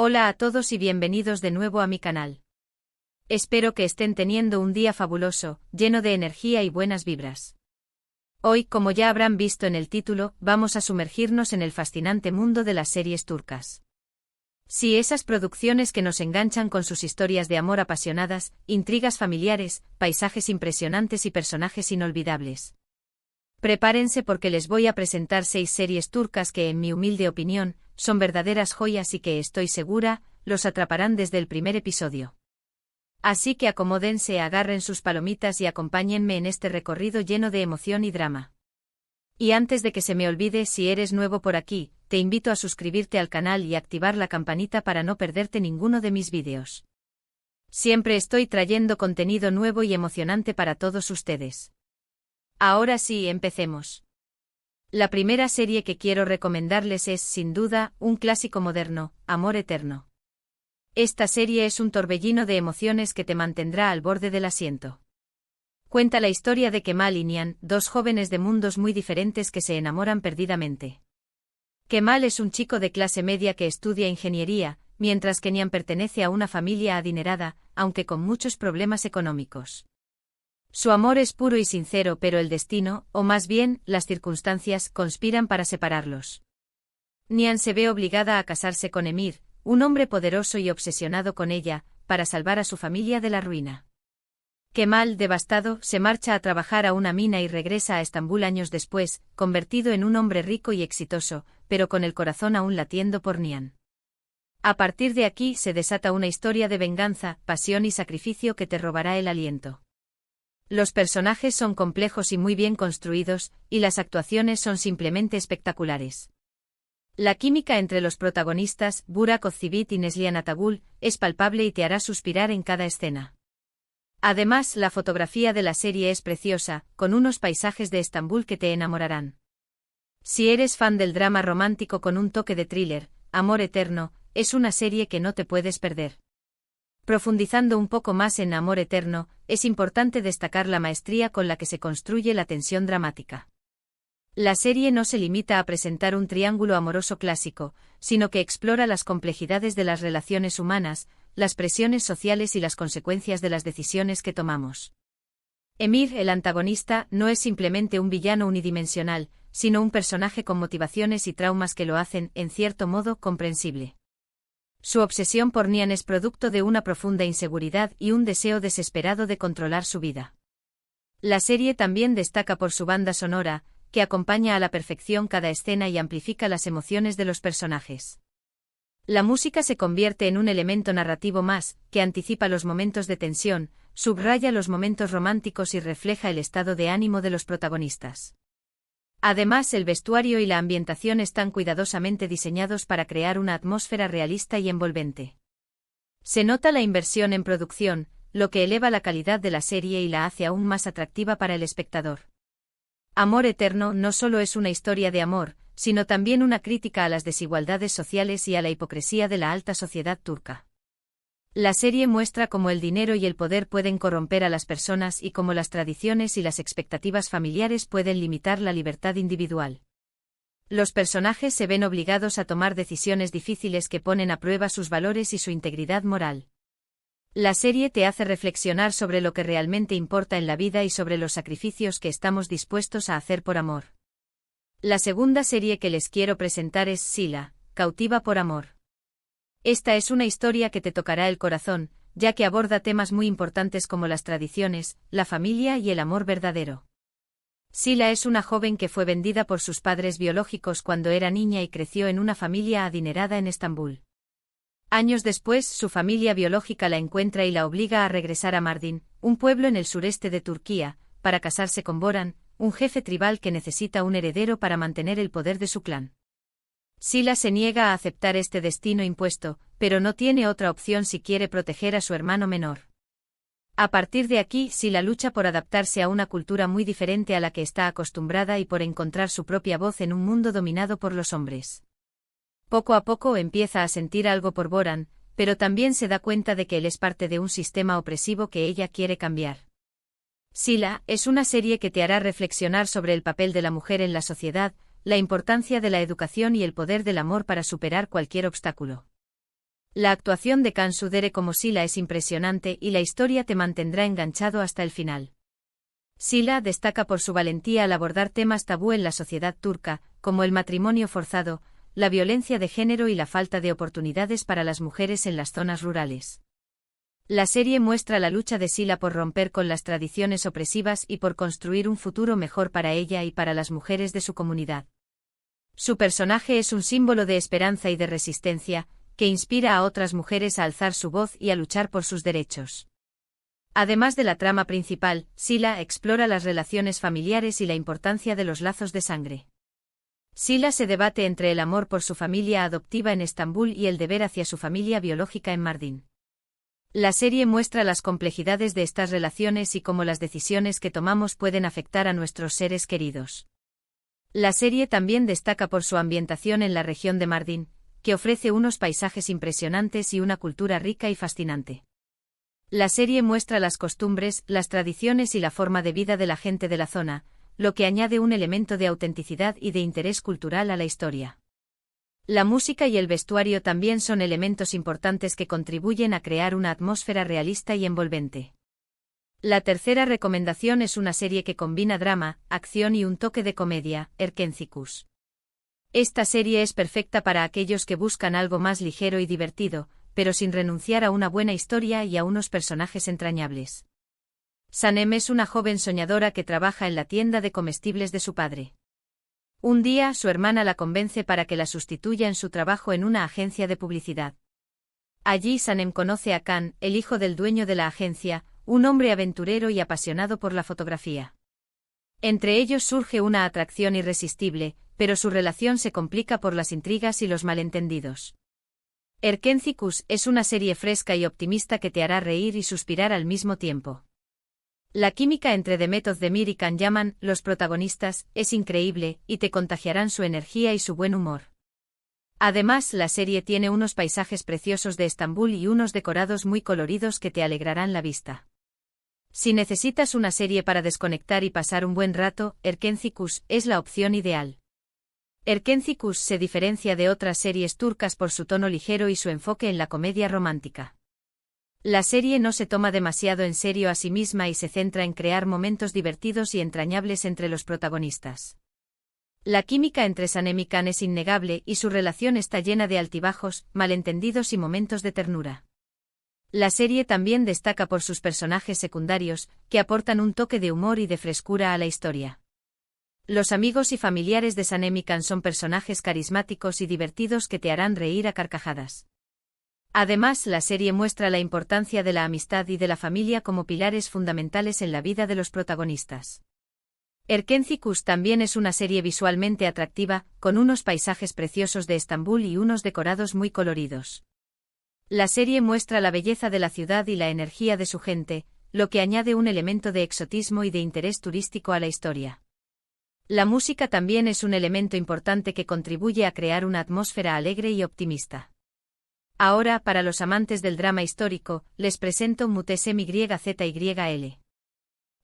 Hola a todos y bienvenidos de nuevo a mi canal. Espero que estén teniendo un día fabuloso, lleno de energía y buenas vibras. Hoy, como ya habrán visto en el título, vamos a sumergirnos en el fascinante mundo de las series turcas. Sí, esas producciones que nos enganchan con sus historias de amor apasionadas, intrigas familiares, paisajes impresionantes y personajes inolvidables. Prepárense porque les voy a presentar 6 series turcas que, en mi humilde opinión, son verdaderas joyas y que, estoy segura, los atraparán desde el primer episodio. Así que acomódense, agarren sus palomitas y acompáñenme en este recorrido lleno de emoción y drama. Y antes de que se me olvide, si eres nuevo por aquí, te invito a suscribirte al canal y activar la campanita para no perderte ninguno de mis vídeos. Siempre estoy trayendo contenido nuevo y emocionante para todos ustedes. Ahora sí, empecemos. La primera serie que quiero recomendarles es, sin duda, un clásico moderno, Amor Eterno. Esta serie es un torbellino de emociones que te mantendrá al borde del asiento. Cuenta la historia de Kemal y Nihan, dos jóvenes de mundos muy diferentes que se enamoran perdidamente. Kemal es un chico de clase media que estudia ingeniería, mientras que Nihan pertenece a una familia adinerada, aunque con muchos problemas económicos. Su amor es puro y sincero, pero el destino, o más bien, las circunstancias, conspiran para separarlos. Nihan se ve obligada a casarse con Emir, un hombre poderoso y obsesionado con ella, para salvar a su familia de la ruina. Kemal, devastado, se marcha a trabajar a una mina y regresa a Estambul años después, convertido en un hombre rico y exitoso, pero con el corazón aún latiendo por Nihan. A partir de aquí se desata una historia de venganza, pasión y sacrificio que te robará el aliento. Los personajes son complejos y muy bien construidos, y las actuaciones son simplemente espectaculares. La química entre los protagonistas, Burak Özçivit y Neslihan Atagül, es palpable y te hará suspirar en cada escena. Además, la fotografía de la serie es preciosa, con unos paisajes de Estambul que te enamorarán. Si eres fan del drama romántico con un toque de thriller, Amor Eterno, es una serie que no te puedes perder. Profundizando un poco más en Amor Eterno, es importante destacar la maestría con la que se construye la tensión dramática. La serie no se limita a presentar un triángulo amoroso clásico, sino que explora las complejidades de las relaciones humanas, las presiones sociales y las consecuencias de las decisiones que tomamos. Emir, el antagonista, no es simplemente un villano unidimensional, sino un personaje con motivaciones y traumas que lo hacen, en cierto modo, comprensible. Su obsesión por Nihan es producto de una profunda inseguridad y un deseo desesperado de controlar su vida. La serie también destaca por su banda sonora, que acompaña a la perfección cada escena y amplifica las emociones de los personajes. La música se convierte en un elemento narrativo más, que anticipa los momentos de tensión, subraya los momentos románticos y refleja el estado de ánimo de los protagonistas. Además, el vestuario y la ambientación están cuidadosamente diseñados para crear una atmósfera realista y envolvente. Se nota la inversión en producción, lo que eleva la calidad de la serie y la hace aún más atractiva para el espectador. Amor Eterno no solo es una historia de amor, sino también una crítica a las desigualdades sociales y a la hipocresía de la alta sociedad turca. La serie muestra cómo el dinero y el poder pueden corromper a las personas y cómo las tradiciones y las expectativas familiares pueden limitar la libertad individual. Los personajes se ven obligados a tomar decisiones difíciles que ponen a prueba sus valores y su integridad moral. La serie te hace reflexionar sobre lo que realmente importa en la vida y sobre los sacrificios que estamos dispuestos a hacer por amor. La segunda serie que les quiero presentar es Sila, Cautiva por Amor. Esta es una historia que te tocará el corazón, ya que aborda temas muy importantes como las tradiciones, la familia y el amor verdadero. Sila es una joven que fue vendida por sus padres biológicos cuando era niña y creció en una familia adinerada en Estambul. Años después, su familia biológica la encuentra y la obliga a regresar a Mardin, un pueblo en el sureste de Turquía, para casarse con Boran, un jefe tribal que necesita un heredero para mantener el poder de su clan. Sila se niega a aceptar este destino impuesto, pero no tiene otra opción si quiere proteger a su hermano menor. A partir de aquí, Sila lucha por adaptarse a una cultura muy diferente a la que está acostumbrada y por encontrar su propia voz en un mundo dominado por los hombres. Poco a poco empieza a sentir algo por Boran, pero también se da cuenta de que él es parte de un sistema opresivo que ella quiere cambiar. Sila es una serie que te hará reflexionar sobre el papel de la mujer en la sociedad, la importancia de la educación y el poder del amor para superar cualquier obstáculo. La actuación de Cansu Dere como Sila es impresionante y la historia te mantendrá enganchado hasta el final. Sila destaca por su valentía al abordar temas tabú en la sociedad turca, como el matrimonio forzado, la violencia de género y la falta de oportunidades para las mujeres en las zonas rurales. La serie muestra la lucha de Sila por romper con las tradiciones opresivas y por construir un futuro mejor para ella y para las mujeres de su comunidad. Su personaje es un símbolo de esperanza y de resistencia, que inspira a otras mujeres a alzar su voz y a luchar por sus derechos. Además de la trama principal, Sila explora las relaciones familiares y la importancia de los lazos de sangre. Sila se debate entre el amor por su familia adoptiva en Estambul y el deber hacia su familia biológica en Mardin. La serie muestra las complejidades de estas relaciones y cómo las decisiones que tomamos pueden afectar a nuestros seres queridos. La serie también destaca por su ambientación en la región de Mardin, que ofrece unos paisajes impresionantes y una cultura rica y fascinante. La serie muestra las costumbres, las tradiciones y la forma de vida de la gente de la zona, lo que añade un elemento de autenticidad y de interés cultural a la historia. La música y el vestuario también son elementos importantes que contribuyen a crear una atmósfera realista y envolvente. La tercera recomendación es una serie que combina drama, acción y un toque de comedia, Erkencikus. Esta serie es perfecta para aquellos que buscan algo más ligero y divertido, pero sin renunciar a una buena historia y a unos personajes entrañables. Sanem es una joven soñadora que trabaja en la tienda de comestibles de su padre. Un día, su hermana la convence para que la sustituya en su trabajo en una agencia de publicidad. Allí Sanem conoce a Khan, el hijo del dueño de la agencia, un hombre aventurero y apasionado por la fotografía. Entre ellos surge una atracción irresistible, pero su relación se complica por las intrigas y los malentendidos. Erkencikus es una serie fresca y optimista que te hará reír y suspirar al mismo tiempo. La química entre Demet Özdemir y Can Yaman, los protagonistas, es increíble, y te contagiarán su energía y su buen humor. Además, la serie tiene unos paisajes preciosos de Estambul y unos decorados muy coloridos que te alegrarán la vista. Si necesitas una serie para desconectar y pasar un buen rato, Erkencikus es la opción ideal. Erkencikus se diferencia de otras series turcas por su tono ligero y su enfoque en la comedia romántica. La serie no se toma demasiado en serio a sí misma y se centra en crear momentos divertidos y entrañables entre los protagonistas. La química entre Sanem y Khan es innegable y su relación está llena de altibajos, malentendidos y momentos de ternura. La serie también destaca por sus personajes secundarios, que aportan un toque de humor y de frescura a la historia. Los amigos y familiares de Sanem y Khan son personajes carismáticos y divertidos que te harán reír a carcajadas. Además, la serie muestra la importancia de la amistad y de la familia como pilares fundamentales en la vida de los protagonistas. Erkencikus también es una serie visualmente atractiva, con unos paisajes preciosos de Estambul y unos decorados muy coloridos. La serie muestra la belleza de la ciudad y la energía de su gente, lo que añade un elemento de exotismo y de interés turístico a la historia. La música también es un elemento importante que contribuye a crear una atmósfera alegre y optimista. Ahora, para los amantes del drama histórico, les presento Muhteşem Yzyl.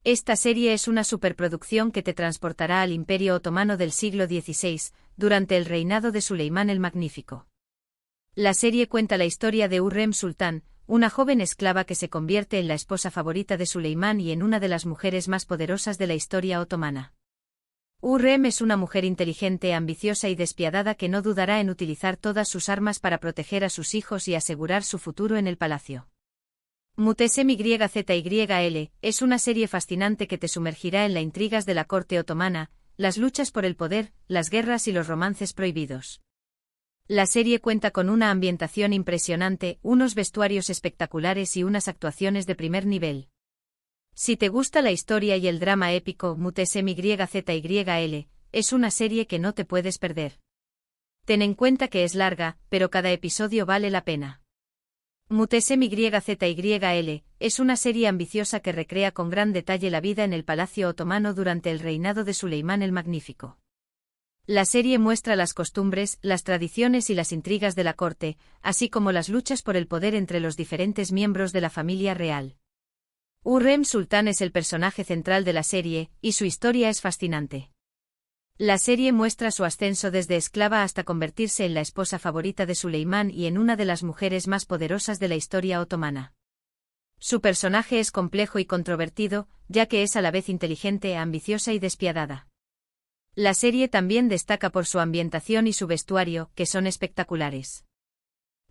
Esta serie es una superproducción que te transportará al Imperio Otomano del siglo XVI, durante el reinado de Suleimán el Magnífico. La serie cuenta la historia de Hürrem Sultán, una joven esclava que se convierte en la esposa favorita de Suleimán y en una de las mujeres más poderosas de la historia otomana. Hürrem es una mujer inteligente, ambiciosa y despiadada que no dudará en utilizar todas sus armas para proteger a sus hijos y asegurar su futuro en el palacio. Muhteşem Yzyl es una serie fascinante que te sumergirá en las intrigas de la corte otomana, las luchas por el poder, las guerras y los romances prohibidos. La serie cuenta con una ambientación impresionante, unos vestuarios espectaculares y unas actuaciones de primer nivel. Si te gusta la historia y el drama épico, Muhteşem Yzyl es una serie que no te puedes perder. Ten en cuenta que es larga, pero cada episodio vale la pena. Muhteşem Yzyl es una serie ambiciosa que recrea con gran detalle la vida en el Palacio Otomano durante el reinado de Suleimán el Magnífico. La serie muestra las costumbres, las tradiciones y las intrigas de la corte, así como las luchas por el poder entre los diferentes miembros de la familia real. Hürrem Sultán es el personaje central de la serie, y su historia es fascinante. La serie muestra su ascenso desde esclava hasta convertirse en la esposa favorita de Suleimán y en una de las mujeres más poderosas de la historia otomana. Su personaje es complejo y controvertido, ya que es a la vez inteligente, ambiciosa y despiadada. La serie también destaca por su ambientación y su vestuario, que son espectaculares.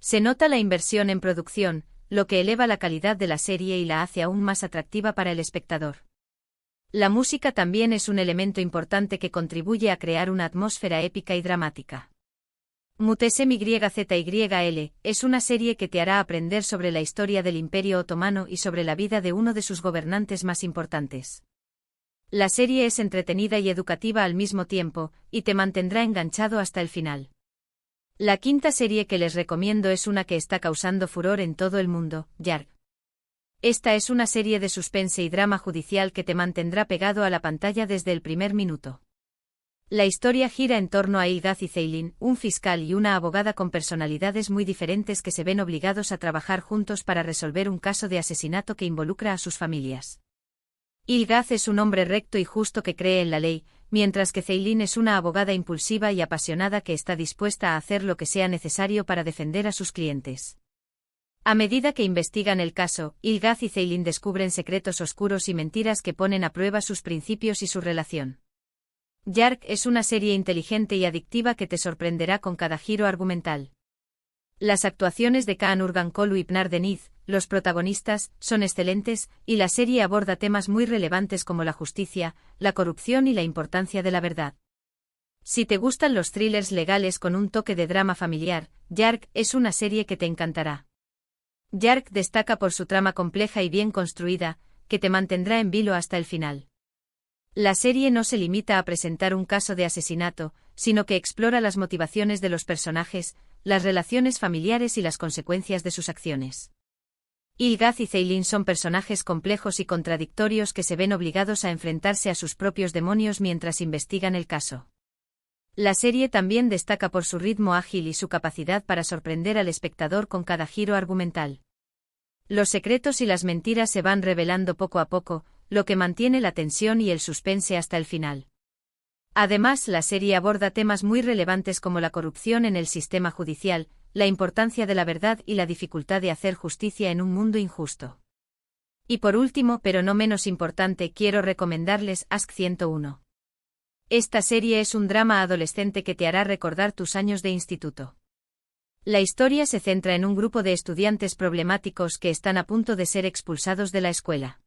Se nota la inversión en producción, lo que eleva la calidad de la serie y la hace aún más atractiva para el espectador. La música también es un elemento importante que contribuye a crear una atmósfera épica y dramática. Muhteşem Yzyl es una serie que te hará aprender sobre la historia del Imperio Otomano y sobre la vida de uno de sus gobernantes más importantes. La serie es entretenida y educativa al mismo tiempo, y te mantendrá enganchado hasta el final. La quinta serie que les recomiendo es una que está causando furor en todo el mundo, Yark. Esta es una serie de suspense y drama judicial que te mantendrá pegado a la pantalla desde el primer minuto. La historia gira en torno a Ilgaz Ceylin, un fiscal y una abogada con personalidades muy diferentes que se ven obligados a trabajar juntos para resolver un caso de asesinato que involucra a sus familias. Ilgaz es un hombre recto y justo que cree en la ley, mientras que Ceylin es una abogada impulsiva y apasionada que está dispuesta a hacer lo que sea necesario para defender a sus clientes. A medida que investigan el caso, Ilgaz y Ceylin descubren secretos oscuros y mentiras que ponen a prueba sus principios y su relación. Yark es una serie inteligente y adictiva que te sorprenderá con cada giro argumental. Las actuaciones de Kaan Urgankolu y Pınar Deniz, los protagonistas, son excelentes, y la serie aborda temas muy relevantes como la justicia, la corrupción y la importancia de la verdad. Si te gustan los thrillers legales con un toque de drama familiar, Yark es una serie que te encantará. Yark destaca por su trama compleja y bien construida, que te mantendrá en vilo hasta el final. La serie no se limita a presentar un caso de asesinato, sino que explora las motivaciones de los personajes, las relaciones familiares y las consecuencias de sus acciones. Ilgaz y Ceylin son personajes complejos y contradictorios que se ven obligados a enfrentarse a sus propios demonios mientras investigan el caso. La serie también destaca por su ritmo ágil y su capacidad para sorprender al espectador con cada giro argumental. Los secretos y las mentiras se van revelando poco a poco, lo que mantiene la tensión y el suspense hasta el final. Además, la serie aborda temas muy relevantes como la corrupción en el sistema judicial, la importancia de la verdad y la dificultad de hacer justicia en un mundo injusto. Y por último, pero no menos importante, quiero recomendarles Aşk 101. Esta serie es un drama adolescente que te hará recordar tus años de instituto. La historia se centra en un grupo de estudiantes problemáticos que están a punto de ser expulsados de la escuela.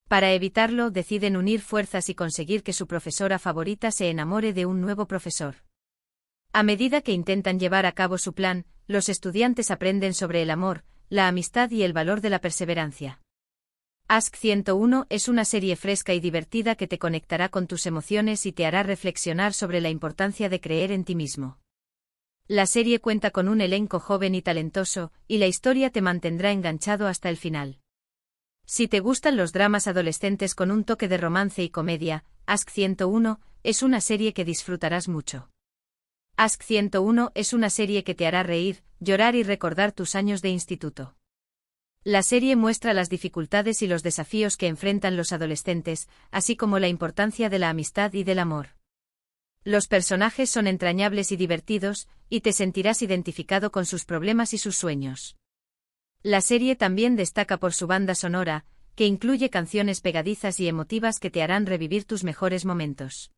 Para evitarlo, deciden unir fuerzas y conseguir que su profesora favorita se enamore de un nuevo profesor. A medida que intentan llevar a cabo su plan, los estudiantes aprenden sobre el amor, la amistad y el valor de la perseverancia. Aşk 101 es una serie fresca y divertida que te conectará con tus emociones y te hará reflexionar sobre la importancia de creer en ti mismo. La serie cuenta con un elenco joven y talentoso, y la historia te mantendrá enganchado hasta el final. Si te gustan los dramas adolescentes con un toque de romance y comedia, Aşk 101 es una serie que disfrutarás mucho. Aşk 101 es una serie que te hará reír, llorar y recordar tus años de instituto. La serie muestra las dificultades y los desafíos que enfrentan los adolescentes, así como la importancia de la amistad y del amor. Los personajes son entrañables y divertidos, y te sentirás identificado con sus problemas y sus sueños. La serie también destaca por su banda sonora, que incluye canciones pegadizas y emotivas que te harán revivir tus mejores momentos.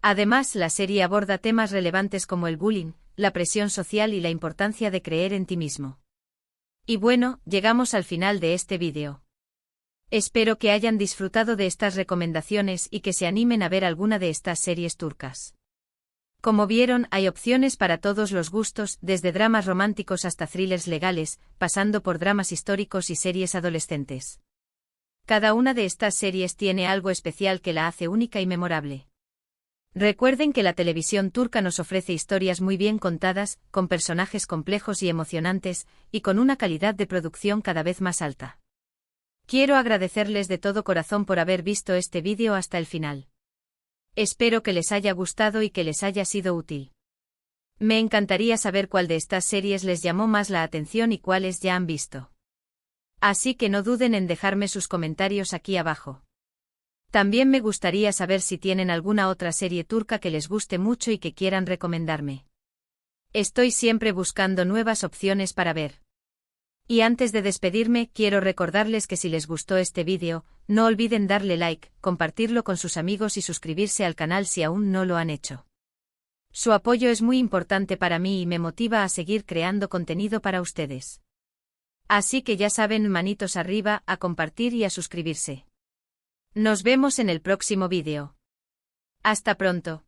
Además, la serie aborda temas relevantes como el bullying, la presión social y la importancia de creer en ti mismo. Y bueno, llegamos al final de este vídeo. Espero que hayan disfrutado de estas recomendaciones y que se animen a ver alguna de estas series turcas. Como vieron, hay opciones para todos los gustos, desde dramas románticos hasta thrillers legales, pasando por dramas históricos y series adolescentes. Cada una de estas series tiene algo especial que la hace única y memorable. Recuerden que la televisión turca nos ofrece historias muy bien contadas, con personajes complejos y emocionantes, y con una calidad de producción cada vez más alta. Quiero agradecerles de todo corazón por haber visto este vídeo hasta el final. Espero que les haya gustado y que les haya sido útil. Me encantaría saber cuál de estas series les llamó más la atención y cuáles ya han visto. Así que no duden en dejarme sus comentarios aquí abajo. También me gustaría saber si tienen alguna otra serie turca que les guste mucho y que quieran recomendarme. Estoy siempre buscando nuevas opciones para ver. Y antes de despedirme, quiero recordarles que si les gustó este vídeo, no olviden darle like, compartirlo con sus amigos y suscribirse al canal si aún no lo han hecho. Su apoyo es muy importante para mí y me motiva a seguir creando contenido para ustedes. Así que ya saben, manitos arriba, a compartir y a suscribirse. Nos vemos en el próximo vídeo. Hasta pronto.